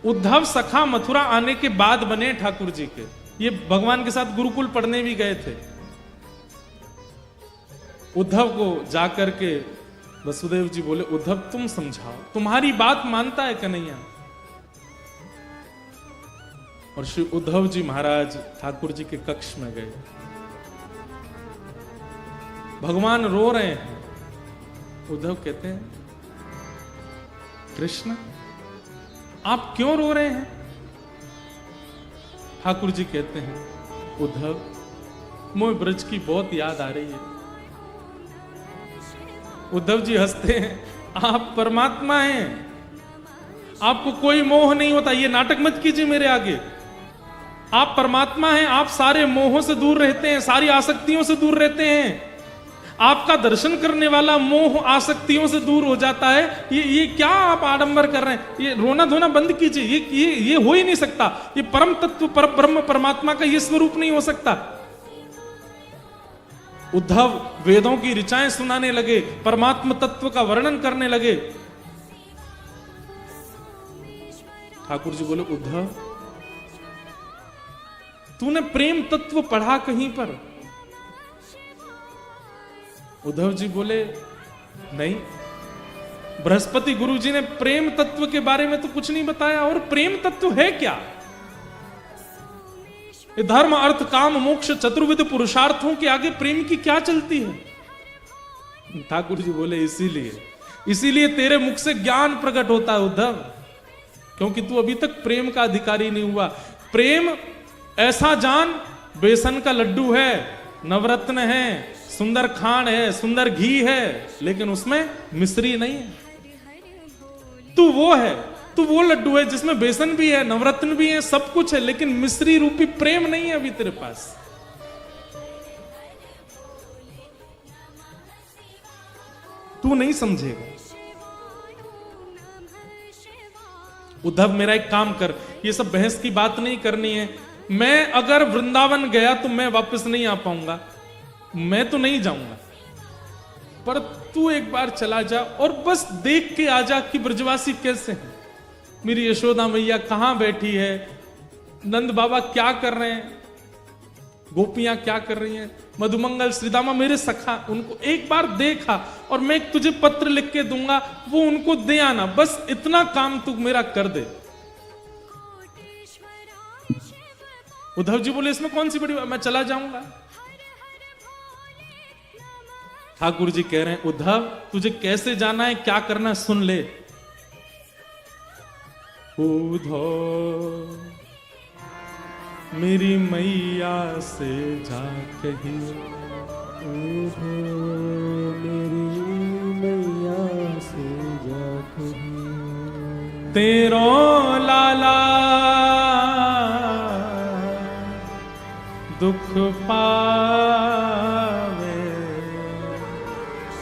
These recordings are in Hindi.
उद्धव सखा मथुरा आने के बाद बने ठाकुर जी के। ये भगवान के साथ गुरुकुल पढ़ने भी गए थे। उद्धव को जाकर के वसुदेव जी बोले, उद्धव तुम समझाओ, तुम्हारी बात मानता है कन्हैया। और श्री उद्धव जी महाराज ठाकुर जी के कक्ष में गए। भगवान रो रहे हैं। उद्धव कहते हैं, कृष्ण आप क्यों रो रहे हैं? ठाकुर जी कहते हैं, उद्धव मोह ब्रज की बहुत याद आ रही है। उद्धव जी हंसते हैं, आप परमात्मा हैं, आपको कोई मोह नहीं होता, ये नाटक मत कीजिए मेरे आगे। आप परमात्मा हैं, आप सारे मोहों से दूर रहते हैं, सारी आसक्तियों से दूर रहते हैं। आपका दर्शन करने वाला मोह आसक्तियों से दूर हो जाता है। ये क्या आप आडंबर कर रहे हैं? ये रोना धोना बंद कीजिए। ये हो ही नहीं सकता। ये परम तत्व पर ब्रह्म परमात्मा का ये स्वरूप नहीं हो सकता। उद्धव वेदों की ऋचाएं सुनाने लगे, परमात्म तत्व का वर्णन करने लगे। ठाकुर जी बोले, उद्धव तूने प्रेम तत्व पढ़ा कहीं पर? उद्धव जी बोले, नहीं, बृहस्पति गुरु जी ने प्रेम तत्व के बारे में तो कुछ नहीं बताया। और प्रेम तत्व है क्या? ये धर्म अर्थ काम मोक्ष चतुर्विध पुरुषार्थों के आगे प्रेम की क्या चलती है? ठाकुर जी बोले, इसीलिए तेरे मुख से ज्ञान प्रकट होता है उद्धव, क्योंकि तू अभी तक प्रेम का अधिकारी नहीं हुआ। प्रेम ऐसा जान, बेसन का लड्डू है, नवरत्न है, सुंदर खांड है, सुंदर घी है, लेकिन उसमें मिश्री नहीं है। तू वो है, तू वो लड्डू है जिसमें बेसन भी है, नवरत्न भी है, सब कुछ है, लेकिन मिश्री रूपी प्रेम नहीं है अभी तेरे पास। तू नहीं समझेगा। उद्धव मेरा एक काम कर, ये सब बहस की बात नहीं करनी है। मैं अगर वृंदावन गया तो मैं वापस नहीं आ पाऊंगा, मैं तो नहीं जाऊंगा, पर तू एक बार चला जा और बस देख के आ जा कि ब्रजवासी कैसे हैं। मेरी यशोदा मैया कहां बैठी है, नंद बाबा क्या कर रहे हैं, गोपियां क्या कर रही हैं, मधुमंगल श्रीदामा मेरे सखा, उनको एक बार देखा और मैं तुझे पत्र लिख के दूंगा, वो उनको दे आना। बस इतना काम तू मेरा कर दे। उद्धव जी बोले, इसमें कौन सी बड़ी बात, मैं चला जाऊंगा। ठाकुर जी कह रहे हैं, उद्धव तुझे कैसे जाना है, क्या करना है, सुन ले। उद्धव मेरी मैया से जा कही, मेरी मैया से जा कही, तेरो लाला दुख पावे,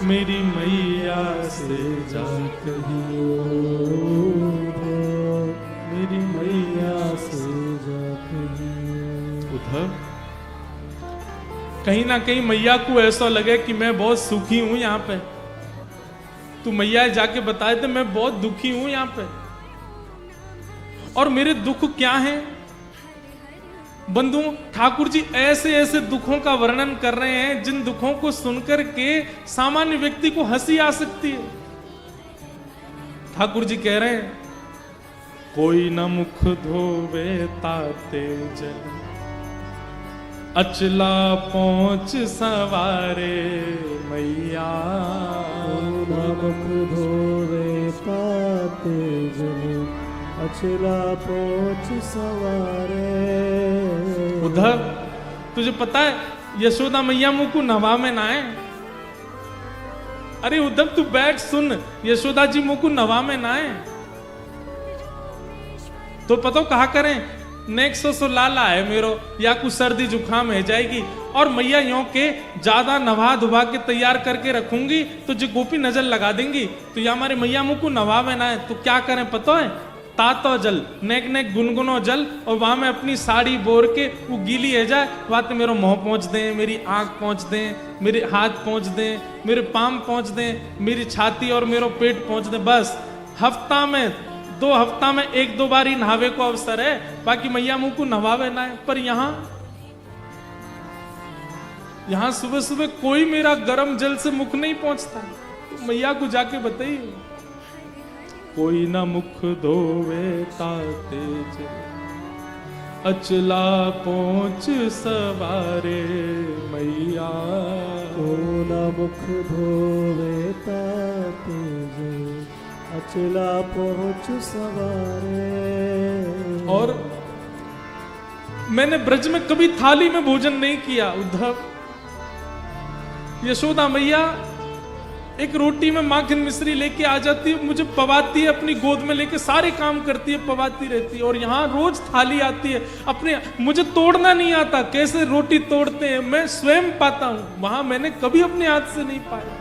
मेरी मैया से जा कही, मेरी मैया से जा कही। उद्धव कहीं ना कहीं मैया को ऐसा लगे कि मैं बहुत सुखी हूं यहां पे। तू मैया जाके बताए थे मैं बहुत दुखी हूं यहां पे, और मेरे दुख क्या हैं? बंधु ठाकुर जी ऐसे ऐसे दुखों का वर्णन कर रहे हैं जिन दुखों को सुनकर के सामान्य व्यक्ति को हंसी आ सकती है। ठाकुर जी कह रहे हैं, कोई न मुख धोवे ताते जल, अचला पहुंच सवारे मैया, मुख धोवे ताते जल, अचला पहुंच सवारे। उद्धव तुझे पता है यशोदा मैया मुंह को नवा में ना है। अरे उद्धव तू बैठ सुन, यशोदा जी मुंह को नवा में ना है तो पता कहा करें, नेक्स्ट सो लाला है मेरो, या कुछ सर्दी जुकाम है जाएगी, और मैया यों के ज्यादा नवा धुबा के तैयार करके रखूंगी तो जो गोपी नजर लगा देंगी, तो या हमारे मैया मुंह को नवा में ना है। तो क्या करें पता है, तातो जल, नेक नेक गुनगुनो जल, और वहां में अपनी साड़ी बोर के वो गीली है जाए, वहां मेरे मुंह पहुंच दें, मेरी आंख पहुंच दें, मेरे हाथ पहुंच दें, मेरे पाम पहुंच दें, मेरी छाती और मेरा पेट पहुंच दें। बस हफ्ता में 2 हफ्ता में 1-2 बार ही नहावे को अवसर है, बाकी मैया मुंह को नहावे ना है। पर यहां सुबह सुबह कोई मेरा गर्म जल से मुख नहीं पहुंचता। तो मैया को जाके बताइए, कोई ना मुख धोवे ताते जल, अचला पहुंच सवारे मैया। को न मुख धोवे ताते जल, अचला पहुंच सवारे। और मैंने ब्रज में कभी थाली में भोजन नहीं किया उद्धव। यशोदा मैया एक रोटी में माखन मिश्री लेके आ जाती है, मुझे पवाती है, अपनी गोद में लेके सारे काम करती है, पवाती रहती है। और यहाँ रोज थाली आती है, अपने मुझे तोड़ना नहीं आता, कैसे रोटी तोड़ते हैं मैं स्वयं पाता हूं, वहां मैंने कभी अपने हाथ से नहीं पाया।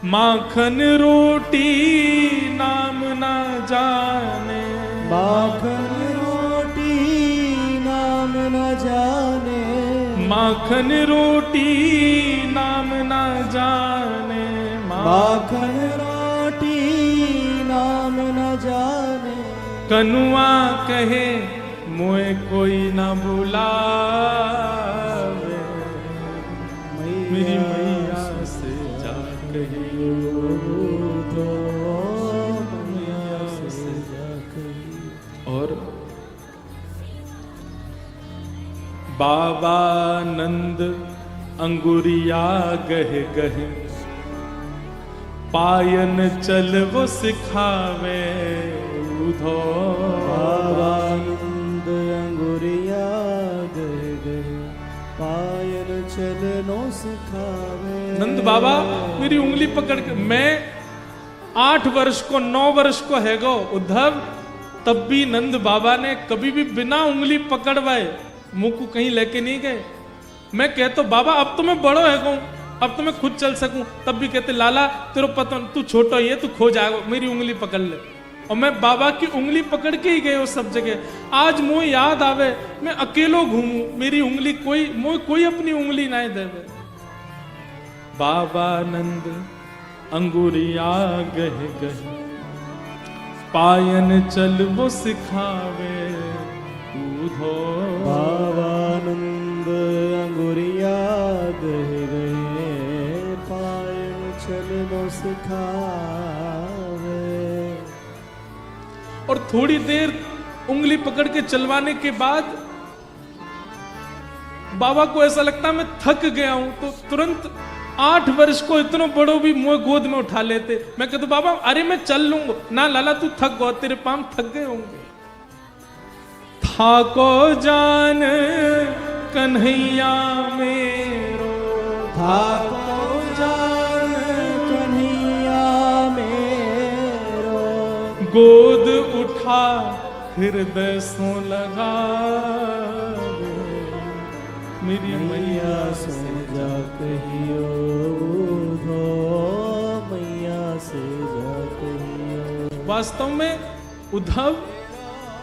माखन रोटी नाम ना जाने, माखन रोटी नाम न जाने, माखन रोटी नाम ना जाने, माखन रोटी नाम न जाने। कनुआ कहे मोए कोई ना बुलावे, मेरी मैया से जा कहियो तो मैया से जा कहियो। और बाबा नंद अंगुरिया गहे गहे, पायन चल वो सिखावे उधो। बाबा नंद अंगुरिया गहे गहे, पायल चलनो सिखावे। नंद बाबा मेरी उंगली पकड़ के, मैं 8 वर्ष को 9 वर्ष को है गो उद्धव, तब भी नंद बाबा ने कभी भी बिना उंगली पकड़वाए मुंह को कहीं लेके नहीं गए। मैं कहता बाबा अब तो मैं बड़ो है गो, अब तो मैं खुद चल सकूं, तब भी कहते लाला तेरे पता तू छोटा ही है, तू खो जाएगा, मेरी उंगली पकड़ ले। और मैं बाबा की उंगली पकड़ के ही गए उस सब जगह। आज मुझे याद आवे मैं अकेलो घूमू, मेरी उंगली कोई अपनी उंगली ना देवे। बाबा नंद अंगुरिया गहे गहे, पायन चल वो सिखावे उधो। बाबा नंद अंगुरिया गहे गहे, पायल चलनो सिखावे। और थोड़ी देर उंगली पकड़ के चलवाने के बाद बाबा को ऐसा लगता मैं थक गया हूं, तो तुरंत 8 वर्ष को इतना बड़ो भी मुझे गोद में उठा लेते। मैं कहता बाबा अरे मैं चल लूंगा ना, लाला तू थक गो, तेरे पांव थक गए होंगे। थाको जान कन्हैया मेरो, थाको जान कन्हैया मेरो, गोद उठा हृदय सो लगा, मेरी मैया से जा कहियो धो, मैया से जा कहियो। वास्तव में उद्धव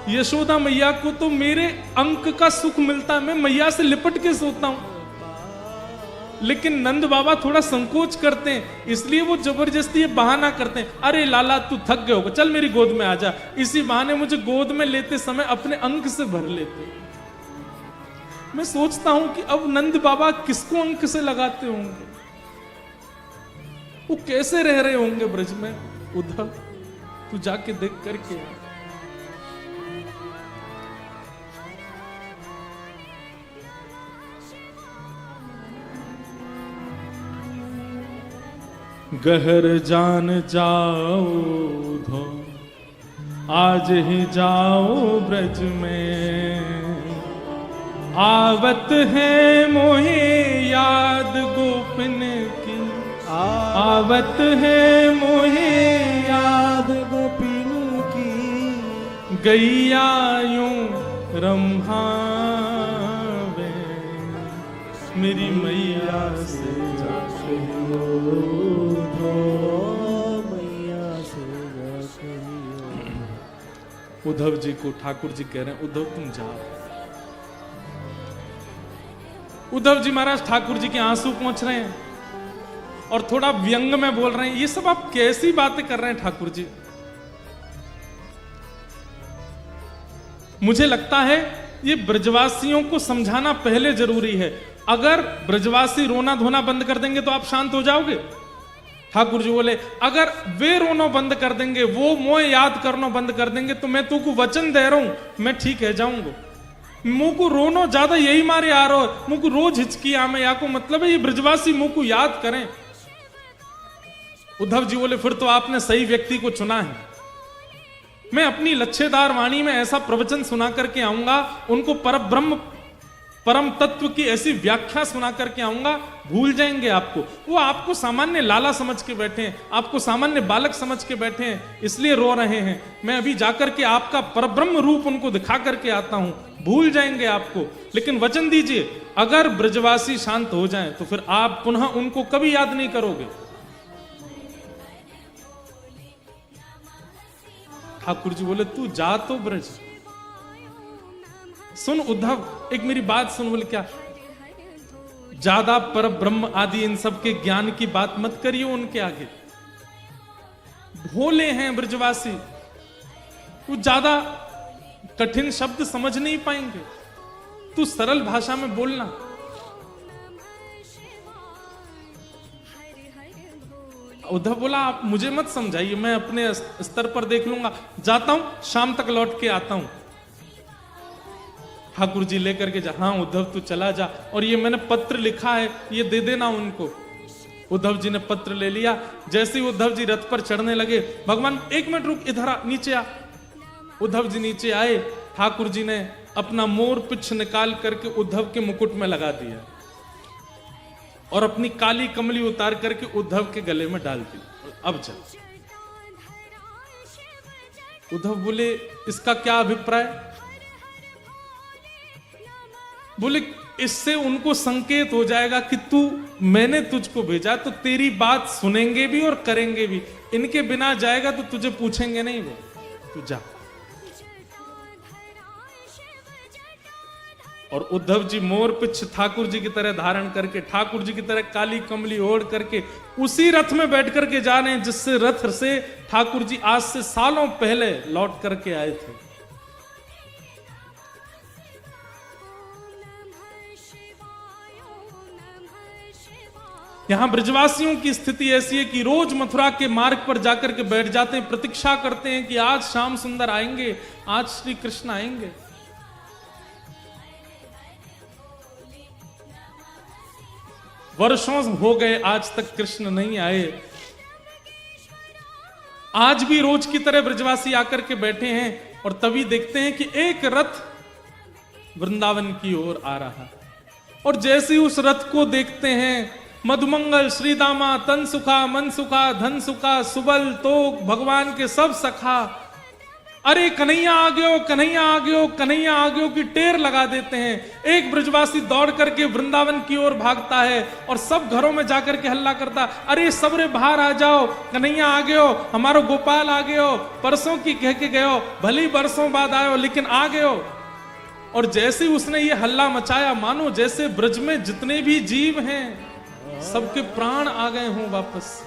यशोदा मैया को तो मेरे अंक का सुख मिलता है, मैं मैया से लिपट के सोता हूं। लेकिन नंद बाबा थोड़ा संकोच करते हैं, इसलिए वो जबरदस्ती ये बहाना करते हैं, अरे लाला तू थक गए होगा, चल मेरी गोद में आ जा। इसी बहाने मुझे गोद में लेते समय अपने अंक से भर लेते। मैं सोचता हूं कि अब नंद बाबा किसको अंक से लगाते होंगे, वो कैसे रह रहे होंगे ब्रज में। उद्धव तू जाके देख करके। गहर जान जाओ धो, आज ही जाओ ब्रज में, आवत है मोहे याद गोपिन की, आवत है मोहे याद गोपिन की, गैया यूं रम्भावे, मेरी मैया से जा कहियो धो, मैया से जा कहियो। उद्धव जी को ठाकुर जी कह रहे हैं उद्धव तुम जाओ। उद्धव जी महाराज ठाकुर जी के आंसू पहुंच रहे हैं और थोड़ा व्यंग में बोल रहे हैं, ये सब आप कैसी बातें कर रहे हैं ठाकुर जी। मुझे लगता है ये ब्रजवासियों को समझाना पहले जरूरी है। अगर ब्रजवासी रोना धोना बंद कर देंगे तो आप शांत हो जाओगे। ठाकुर जी बोले अगर वे रोना बंद कर देंगे, वो मोह याद करना बंद कर देंगे, तो मैं तुमको वचन दे रहा हूं मैं ठीक है जाऊंगा। मुंह को रोनो ज्यादा यही मारे आ रहा हो, मुंह को रोज हिचकी आमे या को मतलब है ये ब्रजवासी मुंह को याद करें। उद्धव जी बोले फिर तो आपने सही व्यक्ति को चुना है। मैं अपनी लच्छेदार वाणी में ऐसा प्रवचन सुना करके आऊंगा, उनको परब्रह्म परम तत्व की ऐसी व्याख्या सुना करके आऊंगा, भूल जाएंगे आपको। वो आपको सामान्य लाला समझ के बैठे हैं, आपको सामान्य बालक समझ के बैठे हैं, इसलिए रो रहे हैं। मैं अभी जाकर के आपका परब्रह्म रूप उनको दिखा करके आता हूं, भूल जाएंगे आपको। लेकिन वचन दीजिए अगर ब्रजवासी शांत हो जाएं तो फिर आप पुनः उनको कभी याद नहीं करोगे। ठाकुर जी बोले तू जा तो ब्रज। सुन उद्धव एक मेरी बात सुन। बोले क्या? ज्यादा पर ब्रह्म आदि इन सब के ज्ञान की बात मत करिए उनके आगे। भोले हैं ब्रजवासी, वो ज्यादा कठिन शब्द समझ नहीं पाएंगे, तू सरल भाषा में बोलना। उद्धव बोला आप मुझे मत समझाइए, मैं अपने स्तर पर देख लूंगा, जाता हूं, शाम तक लौट के आता हूं। ठाकुर जी लेकर के जा। हाँ उद्धव तू चला जा, और ये मैंने पत्र लिखा है ये दे देना उनको। उद्धव जी ने पत्र ले लिया। जैसे ही उद्धव जी रथ पर चढ़ने लगे, भगवान एक मिनट रुक, इधर आ, नीचे आ। उद्धव जी नीचे आए, ठाकुर जी ने अपना मोर पिछ निकाल करके उद्धव के मुकुट में लगा दिया और अपनी काली कमली उतार करके उद्धव के गले में डाल दी। अब चल। उद्धव बोले इसका क्या अभिप्राय? बोले इससे उनको संकेत हो जाएगा कि तू, मैंने तुझको भेजा तो तेरी बात सुनेंगे भी और करेंगे भी। इनके बिना जाएगा तो तुझे पूछेंगे नहीं, वो तू जा। और उद्धव जी मोर पिछ ठाकुर जी की तरह धारण करके, ठाकुर जी की तरह काली कमली ओढ़ करके उसी रथ में बैठ करके जा रहे हैं जिससे रथ से ठाकुर जी आज से सालों पहले लौट करके आए थे। यहां ब्रजवासियों की स्थिति ऐसी है कि रोज मथुरा के मार्ग पर जाकर के बैठ जाते हैं, प्रतीक्षा करते हैं कि आज श्याम सुंदर आएंगे, आज श्री कृष्ण आएंगे। वर्षों हो गए आज तक कृष्ण नहीं आए। आज भी रोज की तरह ब्रजवासी आकर के बैठे हैं और तभी देखते हैं कि एक रथ वृंदावन की ओर आ रहा, और जैसे ही उस रथ को देखते हैं, मधुमंगल श्रीदामा तन सुखा मन सुखा धन सुखा सुबल तोक भगवान के सब सखा, अरे कन्हैया आ गयो कन्हैया आ गयो कन्हैया आ गयो की टेर लगा देते हैं। एक ब्रजवासी दौड़ करके वृंदावन की ओर भागता है और सब घरों में जाकर के हल्ला करता, अरे सबरे बाहर आ जाओ, कन्हैया आ गयो, हमारो गोपाल आ गयो, परसों की कह के गयो, भली बरसों बाद आयो लेकिन आ गयो। और जैसे उसने ये हल्ला मचाया, मानो जैसे ब्रज में जितने भी जीव हैं सबके प्राण आ गए हों वापस।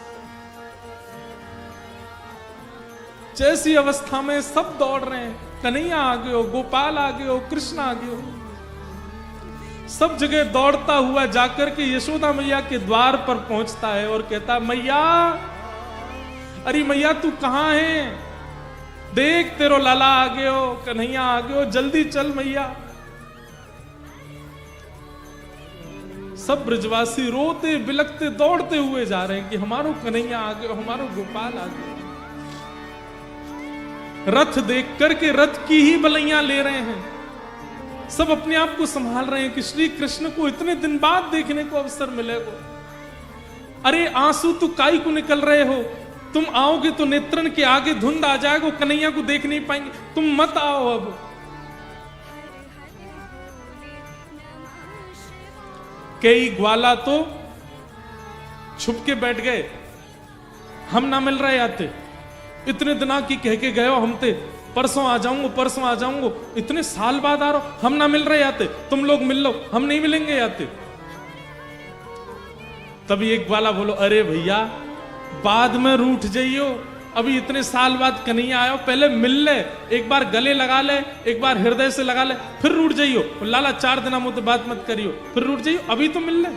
जैसी अवस्था में सब दौड़ रहे हैं, कन्हैया आ गयो, गोपाल आ गयो, कृष्ण आ गयो। सब जगह दौड़ता हुआ जाकर के यशोदा मैया के द्वार पर पहुंचता है और कहता, मैया, अरे मैया तू कहां है? देख तेरो लाला आ गयो, कन्हैया आ गयो, जल्दी चल मैया। सब ब्रजवासी रोते बिलखते दौड़ते हुए जा रहे हैं कि हमारो कन्हैया आ गयो, हमारो गोपाल आ गयो। रथ देख करके रथ की ही बलैया ले रहे हैं, सब अपने आप को संभाल रहे हैं कि श्री कृष्ण को इतने दिन बाद देखने को अवसर मिलेगा। अरे आंसू तो काई को निकल रहे हो, तुम आओगे तो नेत्रन के आगे धुंध आ जाएगा, कन्हैया को देख नहीं पाएंगे, तुम मत आओ। अब कई ग्वाला तो छुप के बैठ गए, हम ना मिल रहे आते, इतने दिना की कह के गए हो हम ते, परसों आ जाऊंगा परसों आ जाऊंगा, इतने साल बाद आ रहा हो, हम ना मिल रहे आते, तुम लोग मिल लो, हम नहीं मिलेंगे आते। तभी एक ग्वाला बोलो, अरे भैया बाद में रूठ जाइयो, अभी इतने साल बाद कन्हैया आयो, पहले मिल ले, एक बार गले लगा ले, एक बार हृदय से लगा ले, फिर रूठ जाइयो। लाला 4 दिन मुझे बात मत करियो, फिर रूठ जाइयो, अभी तो मिल ले।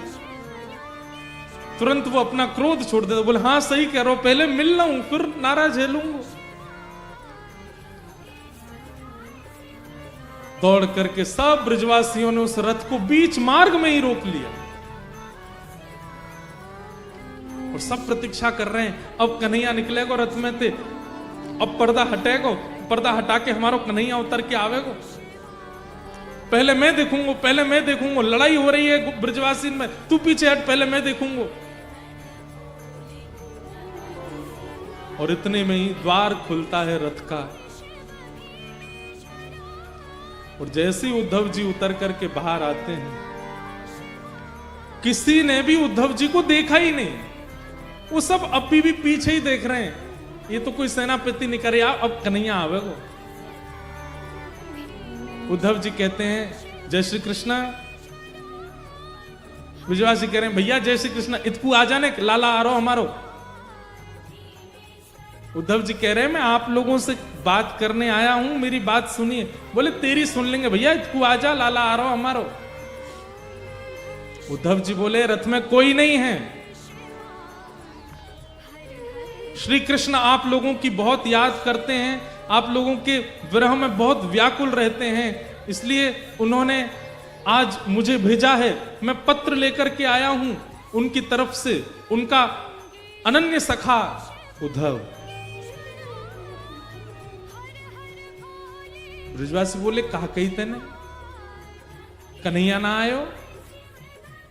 तुरंत वो अपना क्रोध छोड़ देता, बोले हाँ सही कह रहा हूं, पहले मिल लूं फिर नाराज झेलूंगा। दौड़ करके सब ब्रजवासियों ने उस रथ को बीच मार्ग में ही रोक लिया और सब प्रतीक्षा कर रहे हैं, अब कन्हैया निकलेगा रथ में थे, अब पर्दा हटेगा, पर्दा हटा के हमारा कन्हैया उतर के आवेगा, पहले मैं देखूंगा, पहले मैं देखूंगा, लड़ाई हो रही है ब्रजवासी में, तू पीछे हट, पहले मैं देखूंगा। और इतने में ही द्वार खुलता है रथ का, और जैसे ही उद्धव जी उतर करके बाहर आते हैं, किसी ने भी उद्धव जी को देखा ही नहीं, वो सब अभी भी पीछे ही देख रहे हैं, ये तो कोई सेनापति नहीं करे, अब कन्हैया आवेगा। उद्धव जी कहते हैं जय श्री कृष्णा, ब्रजवासी कह रहे हैं भैया जय श्री कृष्णा, इतकू आ जाने, लाला आ रहा हमारो। उद्धव जी कह रहे हैं मैं आप लोगों से बात करने आया हूं, मेरी बात सुनिए। बोले तेरी सुन लेंगे भैया, तू आजा, लाला आ रहा हो हमारो। उद्धव जी बोले रथ में कोई नहीं है, श्री कृष्ण आप लोगों की बहुत याद करते हैं, आप लोगों के विरह में बहुत व्याकुल रहते हैं, इसलिए उन्होंने आज मुझे भेजा है, मैं पत्र लेकर के आया हूं उनकी तरफ से, उनका अनन्य सखा उद्धव। ब्रजवासी बोले कहा कही तेने, कन्हैया ना आयो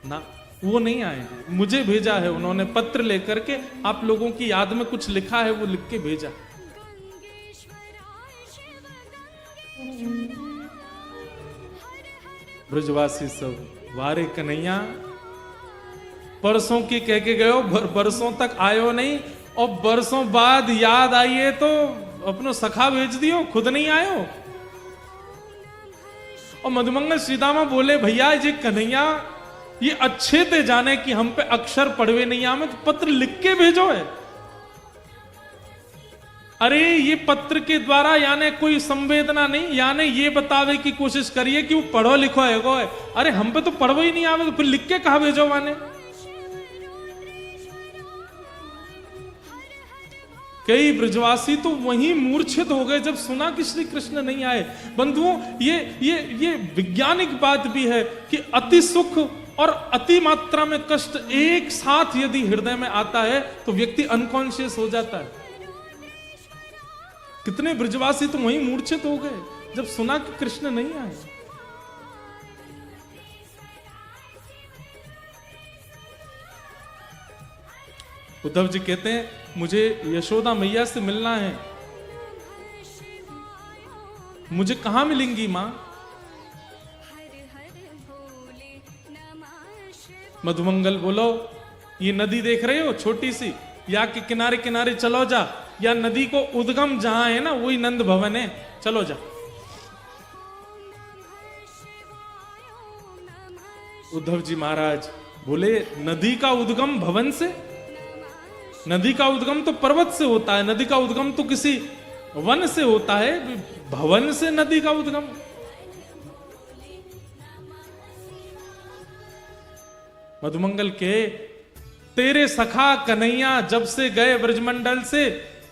ना, वो नहीं आए, मुझे भेजा है उन्होंने पत्र लेकर के, आप लोगों की याद में कुछ लिखा है वो लिख के भेजा। ब्रजवासी सब वारे कन्हैया, परसों की कह के गयो, बरसों तक आयो नहीं, और बरसों बाद याद आई है तो अपनो सखा भेज दियो, खुद नहीं आयो। और मधुमंगल श्रीदामा बोले भैया ये कन्हैया ये अच्छे थे जाने कि हम पे अक्षर पढ़वे नहीं आवे, तो पत्र लिख के भेजो है। अरे ये पत्र के द्वारा यानी कोई संवेदना नहीं, यानी ये बतावे की कोशिश करिए कि वो पढ़ो लिखो है गो है। अरे हम पे तो पढ़ो ही नहीं आवे, तो फिर लिख के कहा भेजो माने। कई ब्रजवासी तो वहीं मूर्छित हो गए जब सुना कि श्री कृष्ण नहीं आए। बंधुओं ये वैज्ञानिक बात भी है कि अति सुख और अति मात्रा में कष्ट एक साथ यदि हृदय में आता है तो व्यक्ति अनकॉन्शियस हो जाता है। कितने ब्रजवासी तो वहीं मूर्छित हो गए जब सुना कि कृष्ण नहीं आए। उद्धव जी कहते हैं मुझे यशोदा मैया से मिलना है, मुझे कहां मिलेंगी मां? मधुमंगल बोलो ये नदी देख रहे हो छोटी सी, या के किनारे किनारे चलो जा, या नदी को उद्गम जहां है ना वही नंद भवन है, चलो जा। उद्धव जी महाराज बोले नदी का उद्गम भवन से? नदी का उद्गम तो पर्वत से होता है, नदी का उद्गम तो किसी वन से होता है, भवन से नदी का उद्गम? मधुमंगल के तेरे सखा कन्हैया जब से गए ब्रजमंडल से,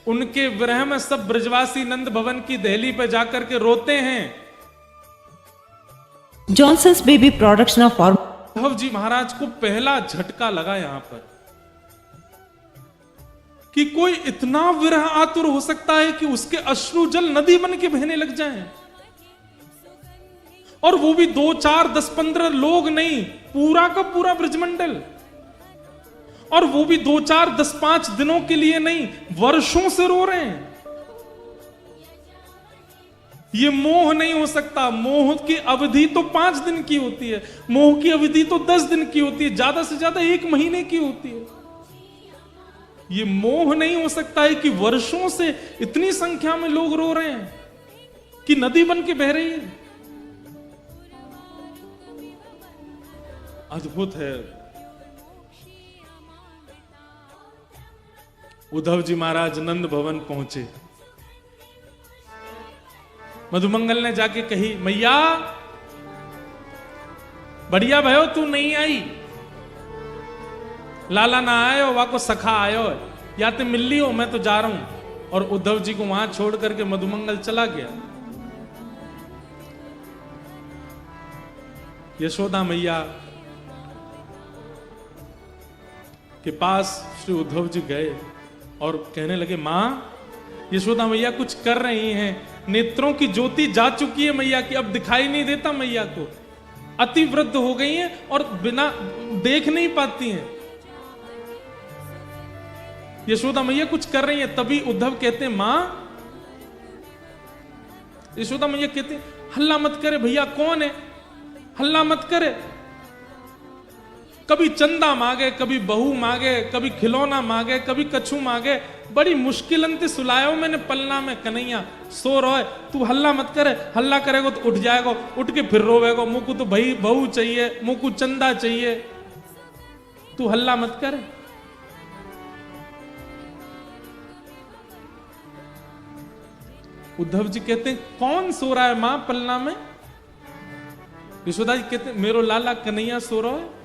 उनके विरह में सब ब्रजवासी नंद भवन की दहली पे जाकर के रोते हैं। Johnson's baby products now for Uddhav ji महाराज को पहला झटका लगा यहां पर कि कोई इतना विरह आतुर हो सकता है कि उसके अश्रु जल नदी बन के बहने लग जाएं। और वो भी 2, 4, 10, 15 लोग नहीं, पूरा का पूरा ब्रजमंडल। और वो भी 2, 4, 10, 5 दिनों के लिए नहीं, वर्षों से रो रहे हैं। ये मोह नहीं हो सकता। मोह की अवधि तो 5 दिन की होती है, मोह की अवधि तो 10 दिन की होती है, ज्यादा से ज्यादा 1 महीने की होती है। ये मोह नहीं हो सकता है कि वर्षों से इतनी संख्या में लोग रो रहे हैं कि नदी बन के बह रही है। अद्भुत है। उद्धव जी महाराज नंद भवन पहुंचे। मधुमंगल ने जाके कही, मैया बढ़िया भयो तू नहीं आई, लाला ना आयो, वा को सखा आयो, या ते मिल ली हो, मैं तो जा रहा हूं। और उद्धव जी को वहां छोड़ करके मधुमंगल चला गया। यशोदा मैया के पास श्री उद्धव जी गए और कहने लगे, मां यशोदा मैया कुछ कर रही हैं, नेत्रों की ज्योति जा चुकी है मैया की, अब दिखाई नहीं देता मैया को, अति वृद्ध हो गई हैं और बिना देख नहीं पाती हैं। यशोदा मैया कुछ कर रही हैं। तभी उद्धव कहते हैं, मां, यशोदा मैया कहते हैं, हल्ला मत करे भैया, कौन है, हल्ला मत करे। कभी चंदा मांगे, कभी बहू मांगे, कभी खिलौना मांगे, कभी कछु मांगे, बड़ी मुश्किल अंत सुलायो मैंने पलना में, कन्हैया सो रहा है, तू हल्ला मत करे, हल्ला करेगा तो उठ जाएगा, उठ के फिर रोवेगा, मुझको तो भाई बहू चाहिए, मुझको चंदा चाहिए, तू हल्ला मत करे। उद्धव जी कहते हैं, कौन सो रहा है मां पलना में? यशोदा जी कहते हैं, मेरो लाला कन्हैया सो रहा है।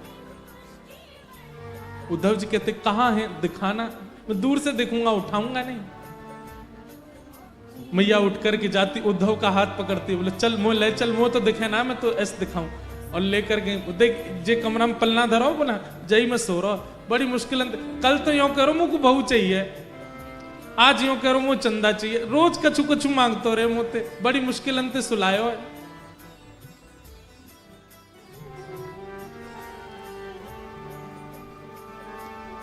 उद्धव जी कहते, कहां है, दिखाना, मैं दूर से देखूंगा, उठाऊंगा नहीं। मैया उठ करके जाती, उद्धव का हाथ पकड़ती, बोले चल मोह ले चल, मोह तो दिखे ना, मैं तो ऐसे दिखाऊं। और लेकर के देख, जे कमरा में पलना धरो बोला, जय मैं सो रहा, बड़ी मुश्किल, कल तो यूं करो मुझको बहू चाहिए, आज यूं करो मुझे चंदा चाहिए, रोज कछु कछु मांगतो रहे मोते, बड़ी मुश्किल अंत सुलायो है।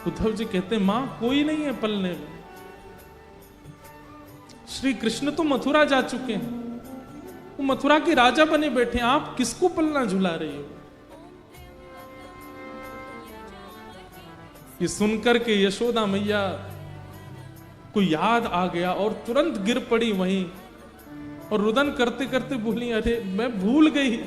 उद्धव जी कहते हैं, मां कोई नहीं है पलने में, श्री कृष्ण तो मथुरा जा चुके हैं, वो मथुरा के राजा बने बैठे हैं, आप किसको पलना झुला रही हो? ये सुनकर के यशोदा मैया को याद आ गया और तुरंत गिर पड़ी वहीं और रुदन करते करते बोली, अरे मैं भूल गई।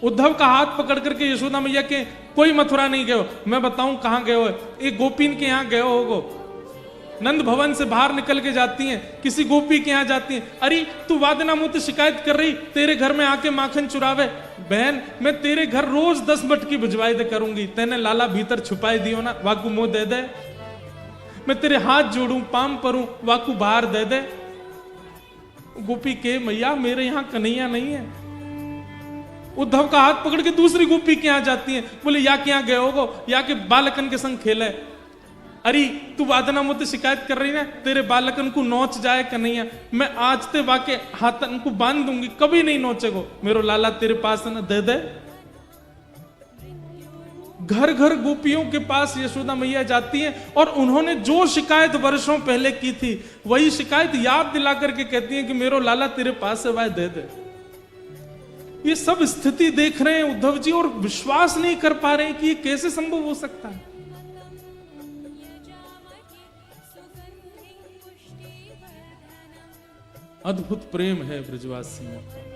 उद्धव का हाथ पकड़ करके यशोदा मैया के, कोई मथुरा नहीं गए हो, मैं बताऊं कहां गए हो, एक गोपीन के यहां गए होगो, नंद भवन से बाहर निकल के जाती हैं, किसी गोपी के यहां जाती हैं, अरे तू वादना मुझसे शिकायत कर रही, तेरे घर में आके माखन चुरावे, बहन मैं तेरे घर रोज 10 मटकी भिजवाई दे करूंगी, तेने लाला भीतर छुपाई दियो ना, वाकू मुंह दे दे, मैं तेरे हाथ जोड़ू पाम परूं, वाकू बाहर दे दे। गोपी के, मैया मेरे यहां कन्हैया नहीं है। उद्धव का हाथ पकड़ के दूसरी गोपी के यहां जाती हैं, बोले या के यहां गए होगो, या के बालकन के संग खेले, अरे तू वादना मुझसे शिकायत कर रही ना, तेरे बालकन को नोच जाए कन्हैया, मैं आज ते वाके हाथन को बांध दूंगी, कभी नहीं नोचेगो, मेरो लाला तेरे पास है ना, दे दे। घर घर गोपियों के पास यशोदा मैया जाती हैं और उन्होंने जो शिकायत वर्षों पहले की थी वही शिकायत याद दिला करके कहती हैं कि मेरो लाला तेरे पास है, वह दे दे। ये सब स्थिति देख रहे हैं उद्धव जी और विश्वास नहीं कर पा रहे हैं कि ये कैसे संभव हो सकता है। अद्भुत प्रेम है ब्रजवासियों का।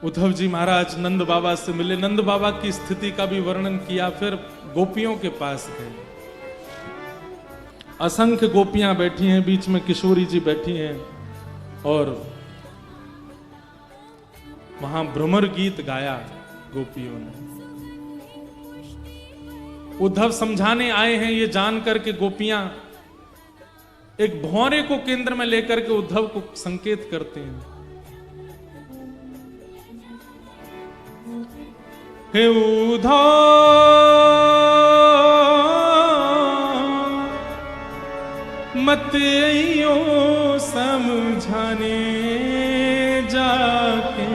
उद्धव जी महाराज नंद बाबा से मिले, नंद बाबा की स्थिति का भी वर्णन किया, फिर गोपियों के पास गए। असंख्य गोपियां बैठी हैं, बीच में किशोरी जी बैठी हैं और वहां भ्रमर गीत गाया गोपियों ने। उद्धव समझाने आए हैं ये जान करके गोपियां एक भौरे को केंद्र में लेकर के उद्धव को संकेत करते हैं। हे उद्धव मत आइयो समझाने जाके,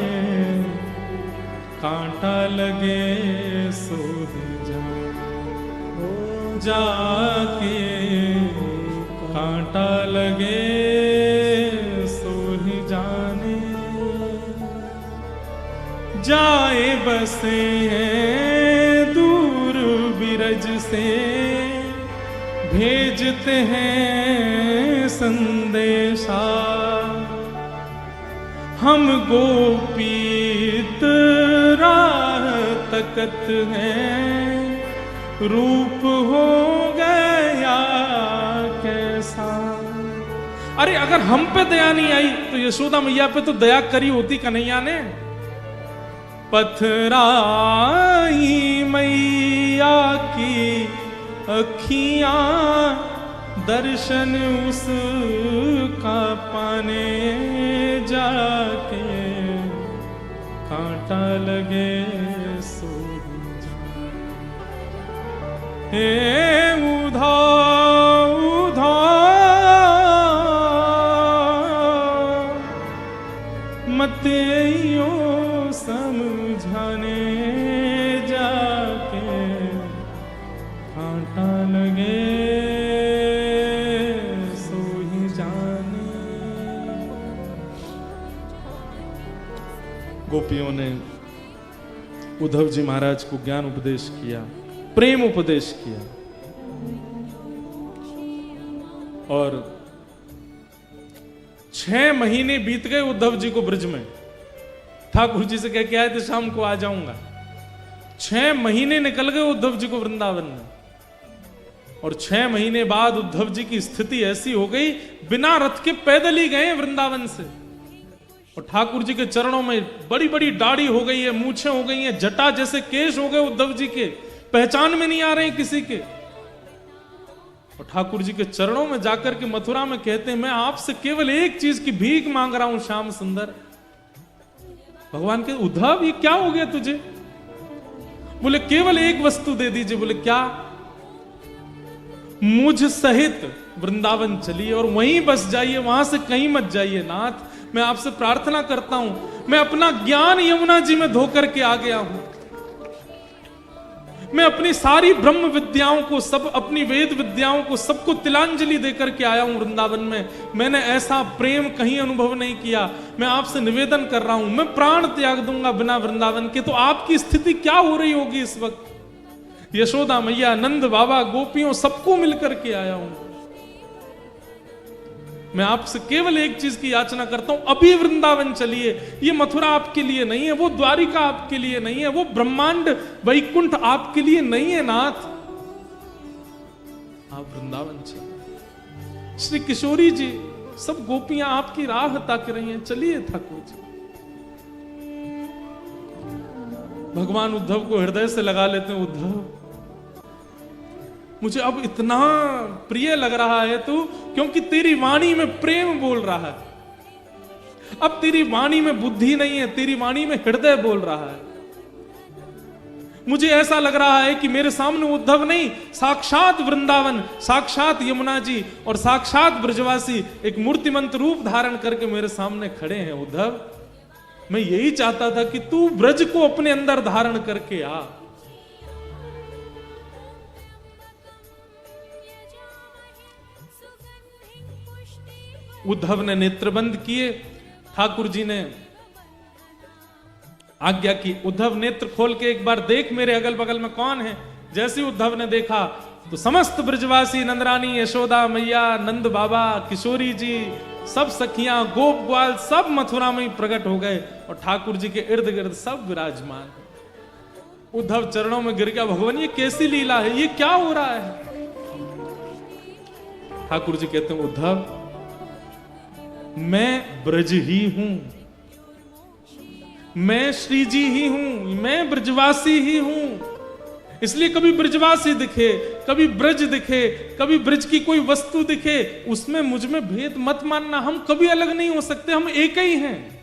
कांटा लगे सो जा, जाके कांटा लगे सो ही जाने, जाए बसे हैं दूर बिरज से, भेजते हैं संदेशा, हम गोपी राह तकत है, रूप हो गया कैसा। अरे अगर हम पे दया नहीं आई तो यशोदा मैया पे तो दया करी होती कन्हैया ने। पथराई मैया की अखियां, दर्शन उसका पाने जाके, कांटा लगे सो हे उधा उधा मते यो समझाने जाके, कांटा लगे सो ही जाने। गोपियों ने उद्धव जी महाराज को ज्ञान उपदेश किया, प्रेम उपदेश किया, और 6 महीने बीत गए उद्धव जी को ब्रज में। ठाकुर जी से कह के आए थे शाम को आ जाऊंगा। 6 महीने निकल गए उद्धव जी को वृंदावन में, और 6 महीने बाद उद्धव जी की स्थिति ऐसी हो गई, बिना रथ के पैदल ही गए वृंदावन से। और ठाकुर जी के चरणों में बड़ी बड़ी दाढ़ी हो गई है, मूछें हो गई हैं, जटा जैसे केश हो गए उद्धव जी के, पहचान में नहीं आ रहे हैं किसी के। और ठाकुर जी के चरणों में जाकर के मथुरा में कहते हैं, मैं आपसे केवल एक चीज की भीख मांग रहा हूं श्याम सुंदर। भगवान के उद्धव ये क्या हो गया तुझे? बोले केवल एक वस्तु दे दीजिए। बोले क्या? मुझ सहित वृंदावन चलिए और वहीं बस जाइए, वहां से कहीं मत जाइए नाथ। मैं आपसे प्रार्थना करता हूं, मैं अपना ज्ञान यमुना जी में धोकर के आ गया हूं। मैं अपनी सारी ब्रह्म विद्याओं को, सब अपनी वेद विद्याओं को, सबको तिलांजलि देकर के आया हूं वृंदावन में। मैंने ऐसा प्रेम कहीं अनुभव नहीं किया। मैं आपसे निवेदन कर रहा हूं, मैं प्राण त्याग दूंगा बिना वृंदावन के। तो आपकी स्थिति क्या हो रही होगी इस वक्त? यशोदा मैया, नंद बाबा, गोपियों, सबको मिलकर के आया हूं। मैं आपसे केवल एक चीज की याचना करता हूं, अभी वृंदावन चलिए। ये मथुरा आपके लिए नहीं है, वो द्वारिका आपके लिए नहीं है, वो ब्रह्मांड वैकुंठ आपके लिए नहीं है नाथ। आप वृंदावन चलिए। श्री किशोरी जी, सब गोपियां आपकी राह ताक रही हैं, चलिए ठाकुर जी। भगवान उद्धव को हृदय से लगा लेते हैं। उद्धव, मुझे अब इतना प्रिय लग रहा है तू, क्योंकि तेरी वाणी में प्रेम बोल रहा है। अब तेरी वाणी में बुद्धि नहीं है, तेरी वाणी में हृदय बोल रहा है। मुझे ऐसा लग रहा है कि मेरे सामने उद्धव नहीं, साक्षात वृंदावन, साक्षात यमुना जी और साक्षात ब्रजवासी एक मूर्तिमंत रूप धारण करके मेरे सामने खड़े हैं। उद्धव, मैं यही चाहता था कि तू ब्रज को अपने अंदर धारण करके आ। उद्धव ने नेत्रबंद किए। ठाकुर जी ने आज्ञा की, उद्धव नेत्र खोल के एक बार देख मेरे अगल बगल में कौन है। जैसे उद्धव ने देखा तो समस्त ब्रजवासी, नंदरानी, यशोदा मैया, नंद बाबा, किशोरी जी, सब सखियां, गोप ग्वाल, सब मथुरा में ही प्रकट हो गए और ठाकुर जी के इर्द गिर्द सब विराजमान। उद्धव चरणों में गिर गया, भगवान ये कैसी लीला है, ये क्या हो रहा है? ठाकुर जी कहते हैं, उद्धव मैं ब्रज ही हूं, मैं श्री जी ही हूं, मैं ब्रजवासी ही हूं। इसलिए कभी ब्रजवासी दिखे, कभी ब्रज दिखे, कभी ब्रज की कोई वस्तु दिखे, उसमें मुझ में भेद मत मानना। हम कभी अलग नहीं हो सकते, हम एक ही हैं।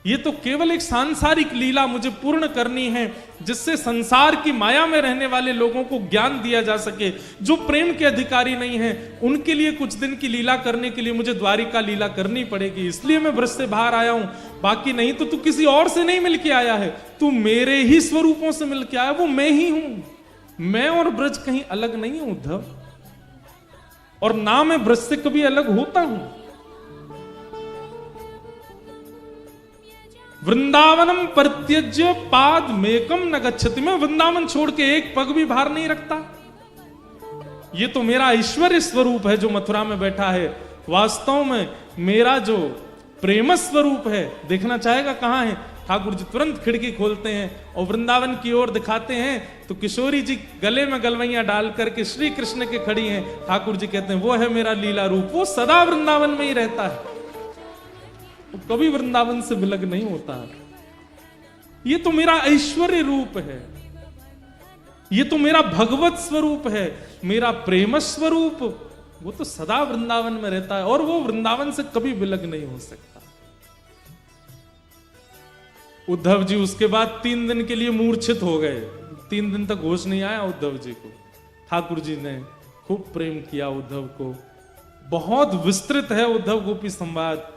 ये तो केवल एक सांसारिक लीला मुझे पूर्ण करनी है, जिससे संसार की माया में रहने वाले लोगों को ज्ञान दिया जा सके। जो प्रेम के अधिकारी नहीं हैं, उनके लिए कुछ दिन की लीला करने के लिए मुझे द्वारिका लीला करनी पड़ेगी। इसलिए मैं ब्रज से बाहर आया हूं, बाकी नहीं तो तू किसी और से नहीं मिलके आया है, तू मेरे ही स्वरूपों से मिलके आया, वो मैं ही हूं। मैं और ब्रज कहीं अलग नहीं हूं उद्धव, और ना मैं ब्रज से कभी अलग होता हूं। वृंदावनम परित्यज्य पाद मेकम न गच्छति, मैं वृंदावन छोड़ के एक पग भी बाहर नहीं रखता। ये तो मेरा ऐश्वर्य स्वरूप है जो मथुरा में बैठा है। वास्तव में मेरा जो प्रेम स्वरूप है, देखना चाहेगा कहां है? ठाकुर जी तुरंत खिड़की खोलते हैं और वृंदावन की ओर दिखाते हैं तो किशोरी जी गले में गलवैया डाल करके श्री कृष्ण के खड़ी हैं। ठाकुर जी कहते हैं वो है मेरा लीला रूप, वो सदा वृंदावन में ही रहता है, वो कभी वृंदावन से विलग नहीं होता। ये तो मेरा ऐश्वर्य रूप है, ये तो मेरा भगवत स्वरूप है, मेरा प्रेम स्वरूप, वो तो सदा वृंदावन में रहता है और वो वृंदावन से कभी विलग नहीं हो सकता। उद्धव जी उसके बाद 3 दिन के लिए मूर्छित हो गए, 3 दिन तक होश नहीं आया उद्धव जी को। ठाकुर जी ने खूब प्रेम किया उद्धव को, बहुत विस्तृत है उद्धव गोपी संवाद।